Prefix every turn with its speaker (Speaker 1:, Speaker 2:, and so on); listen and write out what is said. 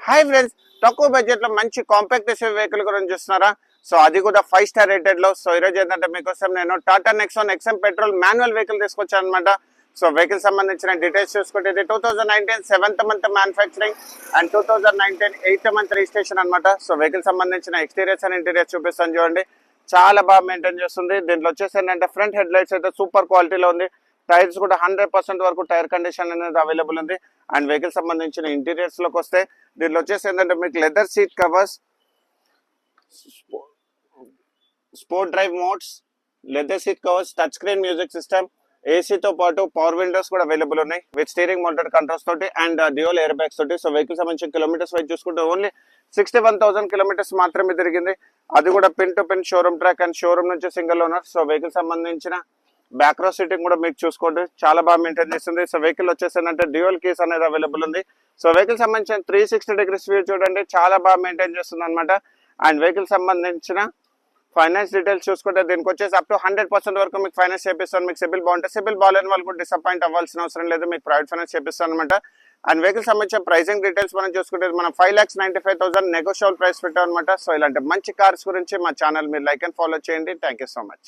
Speaker 1: Hi friends, తక్కువ budget లో మంచి కాంపాక్ట్ ఎస్యూవీ వెహికల్ గురించి చూస్తున్నారా? సో అది కూడా 5 స్టార్ రేటెడ్ లో. సో ఈరోజు ఏంటంటే మీకోసం నేను Tata Nexon XM petrol manual vehicle తీసుకొచ్చాను అనమాట. సో వెహికల్ సంబంధించిన డీటెయిల్స్ చూసుకుంటే ఇది 2019 7th month manufacturing and 2019 8th month registration అనమాట. సో వెహికల్ సంబంధించిన ఎక్స్టీరియర్స్ అండ్ ఇంటీరియర్స్ చూపిస్తాను చూడండి. చాలా బాగా మెయింటైన్ చేస్తుంది. దీంట్లో వచ్చేసి ఏంటంటే ఫ్రంట్ హెడ్ లైట్స్ అయితే సూపర్ క్వాలిటీలో ఉంది. టైర్స్ కూడా 100% వరకు టైర్ కండిషన్ అనేది అవైలబుల్ ఉంది. అండ్ వెహికల్ సంబంధించిన ఇంటీరియర్స్ లోకి వస్తే దీనిలో వచ్చేసి ఏంటంటే మీకు leather seat covers, sport drive modes, leather seat covers, touch screen music system, ఏసీతో పాటు పవర్ విండోస్ కూడా అవైలబుల్ ఉన్నాయి విత్ స్టీరింగ్ మోటార్ కంట్రోల్స్ తోటి అండ్ డ్యూయల్ ఎయిర్ బ్యాగ్స్ తోటి. సో వెహికల్ సంబంధించిన కిలోమీటర్స్ వైజ్ చూసుకుంటే ఓన్లీ 61,000 కిలోమీటర్స్ మాత్రమే తిరిగింది. అది కూడా pin to pin showroom track and showroom నుంచి సింగిల్ ఓనర్. సో వెహికల్ సంబంధించిన బ్యాక్ రో సీటింగ్ కూడా మీకు చూసుకోండి, చాలా బాగా మెయింటైన్ చేస్తుంది. సో వెహికల్ వచ్చేసిందంటే డ్యూయల్ కీస్ అనేది అవైలబుల్ ఉంది. సో వెహికల్ సంబంధించిన 360 డిగ్రీస్ వ్యూ చూడండి, చాలా బాగా మెయింటైన్ చేస్తుంది అనమాట. అండ్ వెహికల్ సంబంధించిన ఫైనాన్స్ డీటెయిల్స్ చూసుకుంటే దీనికి వచ్చేసి అప్ టు 100% వరకు మీకు ఫైనాన్స్ చేపిస్తాను. మీకు సిబిల్ బాగుంటే, సిబిల్ బాగాలేని వాళ్ళు కూడా డిసప్పాయింట్ అవ్వాల్సిన అవసరం లేదు, మీకు ప్రైవేట్ ఫైనాన్స్ చేపిస్తాను అనమాట. అండ్ వెహికల్ సంబంధించిన ప్రైసింగ్ డీటెయిల్స్ మనం చూసుకుంటే మనం 5,95,000 నెగోషియబుల్ ప్రైస్ పెట్టాం అనమాట. సో ఇలాంటి మంచి కార్స్ గురించి మా ఛానల్ మీరు లైక్ అండ్ ఫాలో చేయండి. Thank you so much.